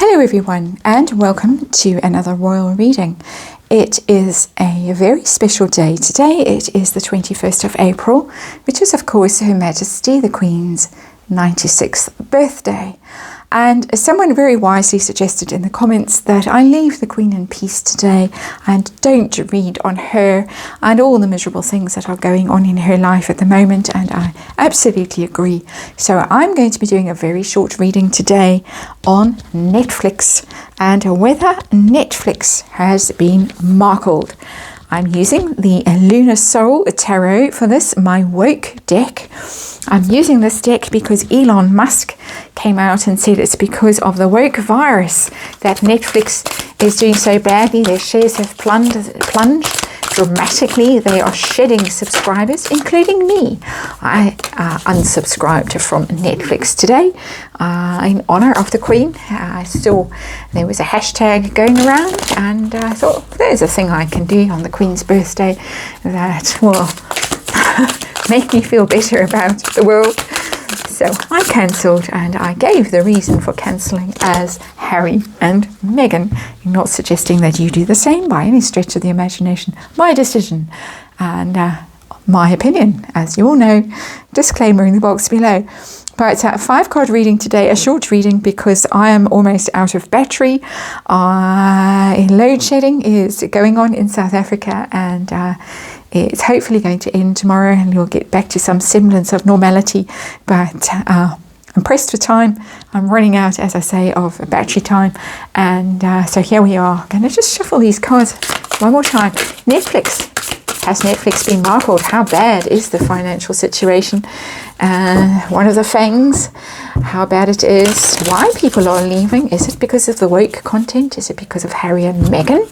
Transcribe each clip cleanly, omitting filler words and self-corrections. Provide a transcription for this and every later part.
Hello everyone, and welcome to another royal reading. It is a very special day today. It is the 21st of April, which is of course Her Majesty the Queen's 96th birthday. And someone very wisely suggested in the comments that I leave the Queen in peace today and don't read on her and all the miserable things that are going on in her life at the moment, and I absolutely agree. So I'm going to be doing a very short reading today on Netflix and whether Netflix has been markled. I'm using the Lunar Soul Tarot for this, my woke deck. I'm using this deck because Elon Musk came out and said it's because of the woke virus that Netflix is doing so badly. Their shares have plunged dramatically. They are shedding subscribers, including me. I unsubscribed from Netflix today in honor of the Queen. I saw there was a hashtag going around, and I thought there's a thing I can do on the Queen's birthday that will make me feel better about the world. So I cancelled, and I gave the reason for cancelling as Harry and Meghan. I'm not suggesting that you do the same by any stretch of the imagination. My decision and my opinion, as you all know. Disclaimer in the box below. But 5-card reading today, a short reading because I am almost out of battery. Load shedding is going on in South Africa, and it's hopefully going to end tomorrow and we'll get back to some semblance of normality. But I'm pressed for time. I'm running out, as I say, of battery time. And so here we are. I'm going to just shuffle these cards one more time. Netflix. Has Netflix been markled? How bad is the financial situation? One of the things, how bad it is, why people are leaving. Is it because of the woke content? Is it because of Harry and Meghan?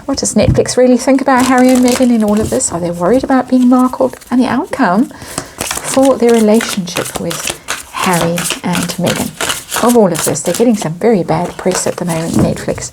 What does Netflix really think about Harry and Meghan in all of this? Are they worried about being markled? And the outcome for their relationship with Harry and Meghan. Of all of this, they're getting some very bad press at the moment, Netflix.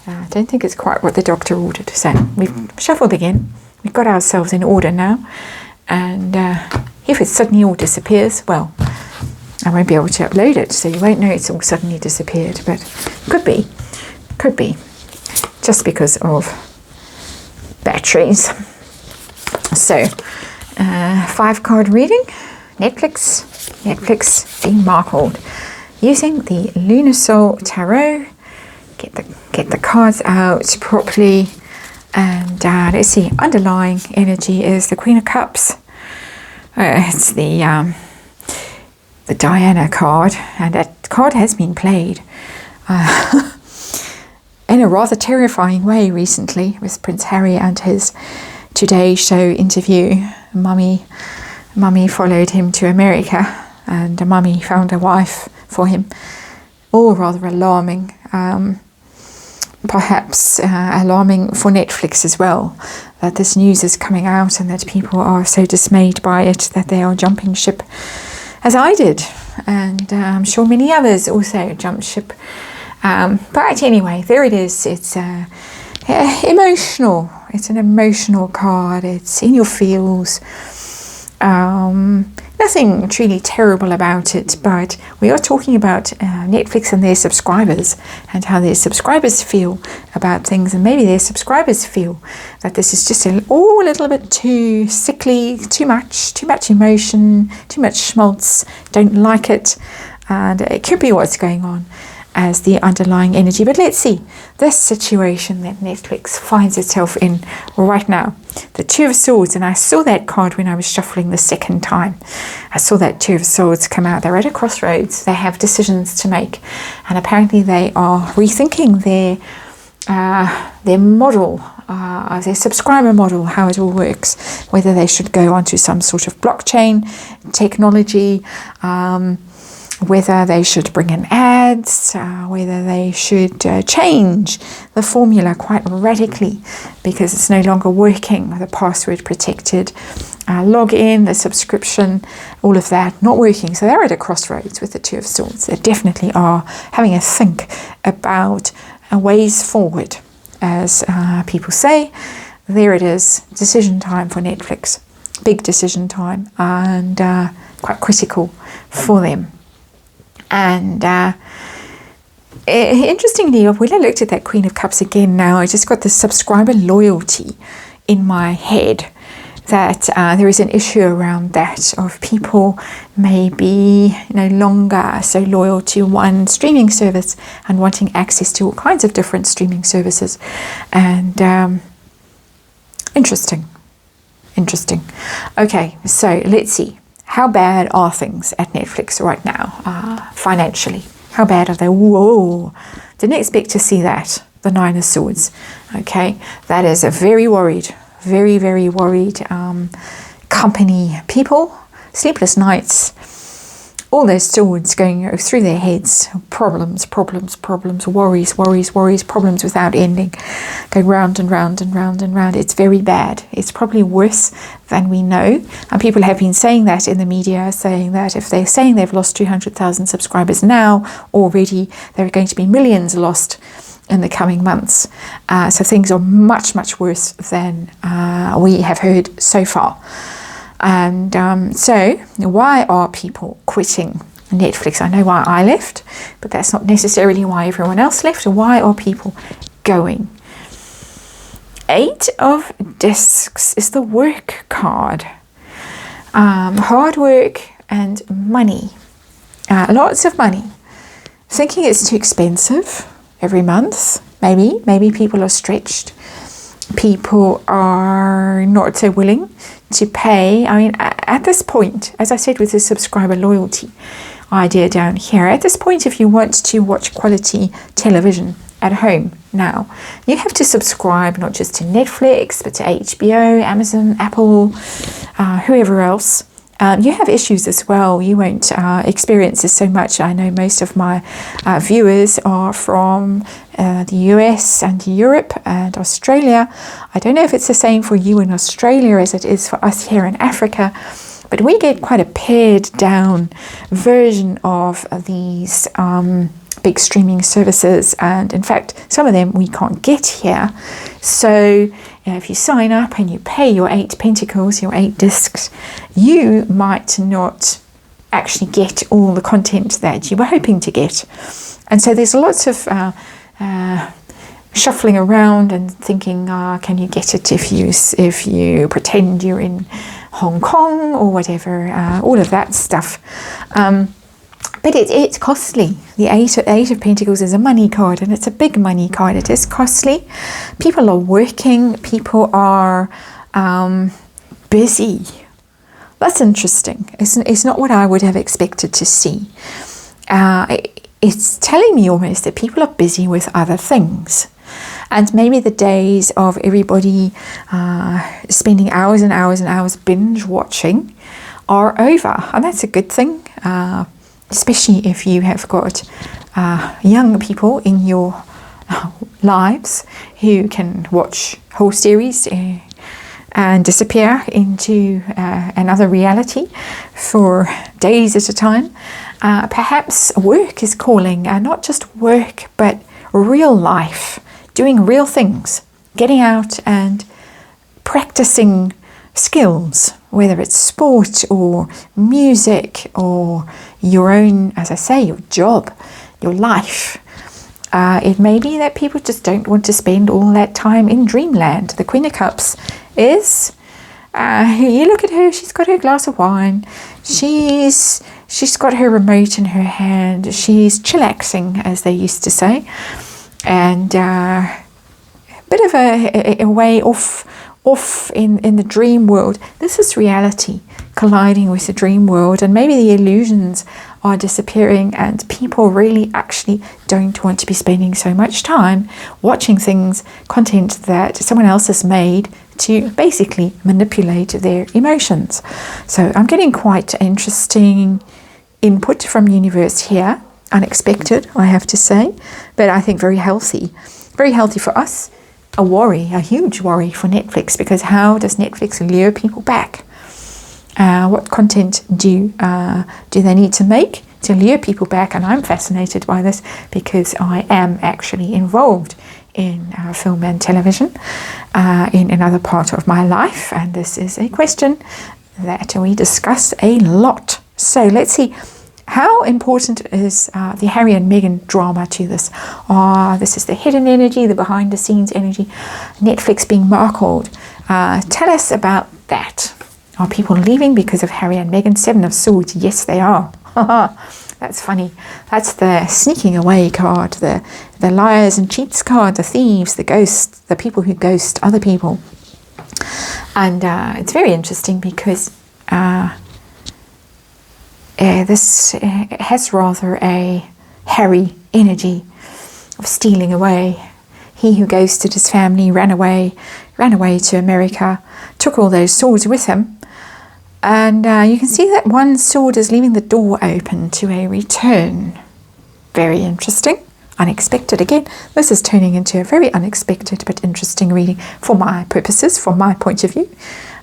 I don't think it's quite what the doctor ordered. So we've shuffled again. We've got ourselves in order now. And if it suddenly all disappears, well, I won't be able to upload it, so you won't know it's all suddenly disappeared. But could be, just because of batteries. So 5-card reading. Netflix being markled. Using the Lunar Soul Tarot. Get the cards out properly, and let's see. Underlying energy is the Queen of Cups. It's the Diana card, and that card has been played in a rather terrifying way recently with Prince Harry and his Today Show interview. Mummy followed him to America, and Mummy found a wife for him. All rather alarming. Perhaps alarming for Netflix as well, that this news is coming out and that people are so dismayed by it that they are jumping ship, as I did, and I'm sure many others also jumped ship. But anyway, there it is. It's emotional. It's an emotional card. It's in your feels. Nothing truly terrible about it, but we are talking about Netflix and their subscribers and how their subscribers feel about things, and maybe their subscribers feel that this is just a little bit too sickly, too much emotion, too much schmaltz, don't like it, and it could be what's going on as the underlying energy. But let's see this situation that Netflix finds itself in right now. The Two of Swords, and I saw that card when I was shuffling the second time. I saw that Two of Swords come out. They're at a crossroads. They have decisions to make, and apparently they are rethinking their model, their subscriber model, how it all works, whether they should go onto some sort of blockchain technology, whether they should bring in ads, whether they should change the formula quite radically because it's no longer working, the password protected login, the subscription, all of that not working. So they're at a crossroads with the Two of Swords. They definitely are having a think about ways forward. As people say, there it is, decision time for Netflix. Big decision time, and quite critical for them. And Interestingly, when I looked at that Queen of Cups again now, I just got the subscriber loyalty in my head, that there is an issue around that, of people maybe no longer so loyal to one streaming service and wanting access to all kinds of different streaming services. And interesting. Okay, so let's see. How bad are things at Netflix right now, financially? How bad are they? Whoa, didn't expect to see that. The Nine of Swords. Okay, that is a very worried, very, very worried company. People, sleepless nights, all those swords going through their heads. Problems, worries, problems without ending. Going round and round and round and round. It's very bad. It's probably worse than we know. And people have been saying that in the media, saying that if they're saying they've lost 200,000 subscribers now already, there are going to be millions lost in the coming months. So things are much, much worse than we have heard so far. And so why are people quitting Netflix? I know why I left, but that's not necessarily why everyone else left. Why are people going? 8 of Discs is the work card. Hard work and money. Lots of money. Thinking it's too expensive every month. Maybe people are stretched. People are not so willing to pay. I mean, at this point, as I said with the subscriber loyalty idea down here, at this point, if you want to watch quality television at home now, you have to subscribe not just to Netflix, but to HBO, Amazon, Apple, whoever else. You have issues as well. You won't experience this so much. I know most of my viewers are from the US and Europe and Australia. I don't know if it's the same for you in Australia as it is for us here in Africa, but we get quite a pared down version of these big streaming services, and in fact some of them we can't get here. So if you sign up and you pay your 8 pentacles, your 8 discs, you might not actually get all the content that you were hoping to get. And so there's lots of shuffling around and thinking, can you get it if you pretend you're in Hong Kong or whatever, all of that stuff. But it's costly. The eight of Pentacles is a money card, and it's a big money card. It is costly. People are working. People are busy. That's interesting. It's not what I would have expected to see. It's telling me almost that people are busy with other things. And maybe the days of everybody spending hours and hours and hours binge watching are over. And that's a good thing. Especially if you have got young people in your lives who can watch whole series and disappear into another reality for days at a time. Perhaps work is calling, not just work, but real life, doing real things, getting out and practicing skills, whether it's sport or music or your own, as I say, your job, your life. It may be that people just don't want to spend all that time in dreamland. The Queen of Cups is, you look at her, she's got her glass of wine, she's got her remote in her hand, she's chillaxing, as they used to say, and a bit of a way off in the dream world. This is reality colliding with the dream world, and maybe the illusions are disappearing, and people really actually don't want to be spending so much time watching content that someone else has made to basically manipulate their emotions. So I'm getting quite interesting input from universe here, unexpected, I have to say, but I think very healthy for us. A huge worry for Netflix, because how does Netflix lure people back? What content do they need to make to lure people back? And I'm fascinated by this because I am actually involved in film and television in another part of my life, and this is a question that we discuss a lot. So let's see, How important is the Harry and Meghan drama to this? This is the hidden energy, the behind the scenes energy, Netflix being markled. Tell us about that. Are people leaving because of Harry and Meghan? 7 of Swords, yes they are. That's funny. That's the sneaking away card, the liars and cheats card, the thieves, the ghosts, the people who ghost other people. And it's very interesting because this has rather a Harry energy of stealing away. He who ghosted his family ran away to America, took all those swords with him. And you can see that one sword is leaving the door open to a return. Very interesting. Unexpected again. This is turning into a very unexpected but interesting reading for my purposes, from my point of view.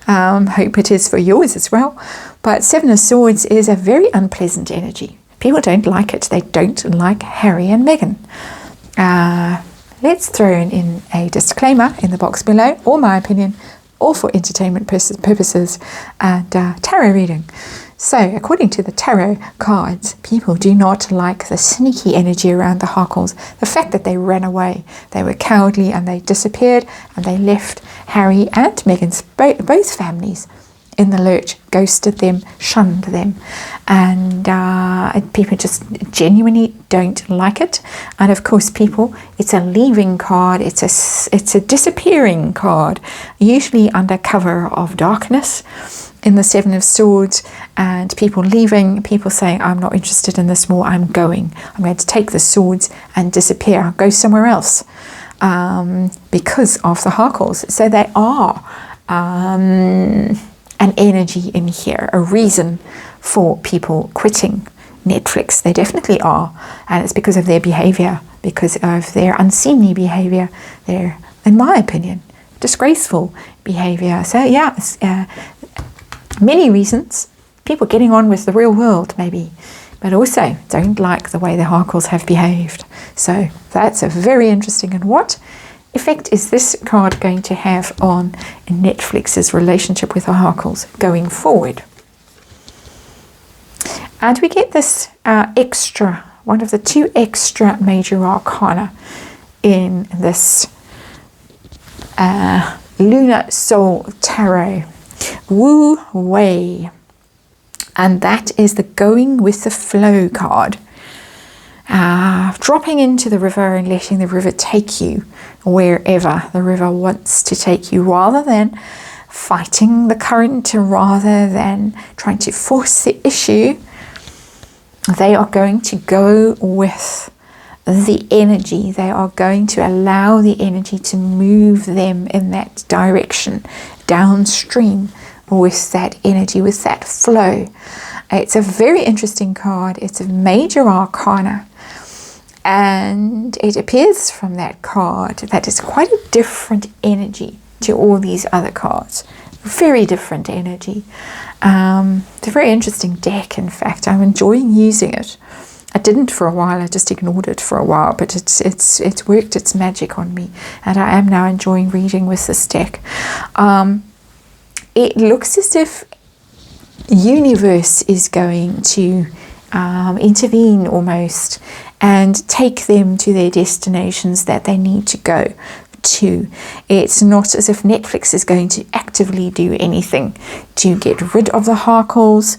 Hope it is for yours as well. But 7 of Swords is a very unpleasant energy. People don't like it. They don't like Harry and Meghan. Let's throw in a disclaimer in the box below, or my opinion, all for entertainment purposes, and tarot reading. So, according to the tarot cards, people do not like the sneaky energy around the Harkles. The fact that they ran away, they were cowardly and they disappeared and they left Harry and Meghan's both families in the lurch, ghosted them, shunned them, and people just genuinely don't like it. And of course, it's a leaving card, it's a disappearing card, usually under cover of darkness in the 7 of Swords, and people leaving, people saying, I'm not interested in this more, I'm going to take the swords and disappear, I'll go somewhere else, because of the Harkles. So they are an energy in here, a reason for people quitting Netflix. They definitely are, and it's because of their behavior, because of their unseemly behavior, their, in my opinion, disgraceful behavior. So yeah, many reasons. People getting on with the real world maybe, but also don't like the way the Harkles have behaved. So that's a very interesting. And what effect is this card going to have on Netflix's relationship with the Harkles going forward? And we get this extra, one of the 2 extra major arcana in this Lunar Soul Tarot, Wu Wei. And that is the going with the flow card. Dropping into the river and letting the river take you wherever the river wants to take you, rather than fighting the current, rather than trying to force the issue. They are going to go with the energy. They are going to allow the energy to move them in that direction, downstream with that energy, with that flow. It's a very interesting card. It's a major arcana. And it appears from that card that it's quite a different energy to all these other cards. Very different energy. It's a very interesting deck, in fact. I'm enjoying using it. I didn't for a while, I just ignored it for a while, but it's worked its magic on me, and I am now enjoying reading with this deck. It looks as if universe is going to intervene almost and take them to their destinations that they need to go to. It's not as if Netflix is going to actively do anything to get rid of the Harkles.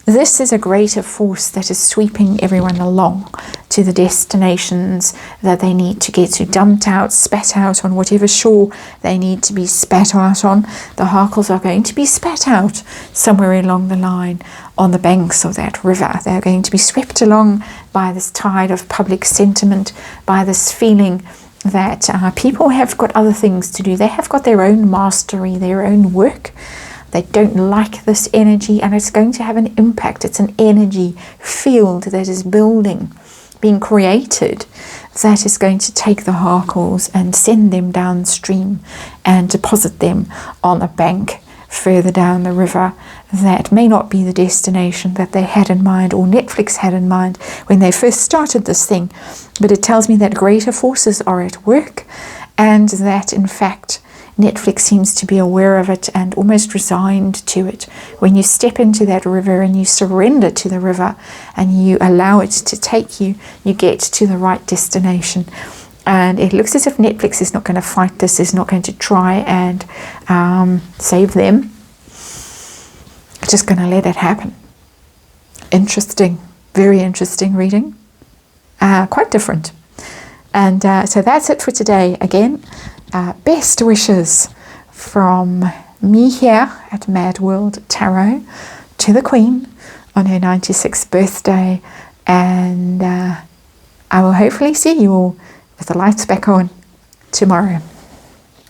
This is a greater force that is sweeping everyone along to the destinations that they need to get to, dumped out, spat out on whatever shore they need to be spat out on. The Harkles are going to be spat out somewhere along the line on the banks of that river. They're going to be swept along by this tide of public sentiment, by this feeling that people have got other things to do. They have got their own mastery, their own work. They don't like this energy, and it's going to have an impact. It's an energy field that is building, being created, that is going to take the Harkles and send them downstream and deposit them on a bank further down the river that may not be the destination that they had in mind, or Netflix had in mind when they first started this thing. But it tells me that greater forces are at work, and that in fact Netflix seems to be aware of it and almost resigned to it. When you step into that river and you surrender to the river and you allow it to take you, you get to the right destination. And it looks as if Netflix is not going to fight this, is not going to try and save them. Just going to let it happen. Interesting, very interesting reading. Quite different. And so that's it for today. Again, best wishes from me here at Mad World Tarot to the Queen on her 96th birthday. And I will hopefully see you all with the lights back on tomorrow.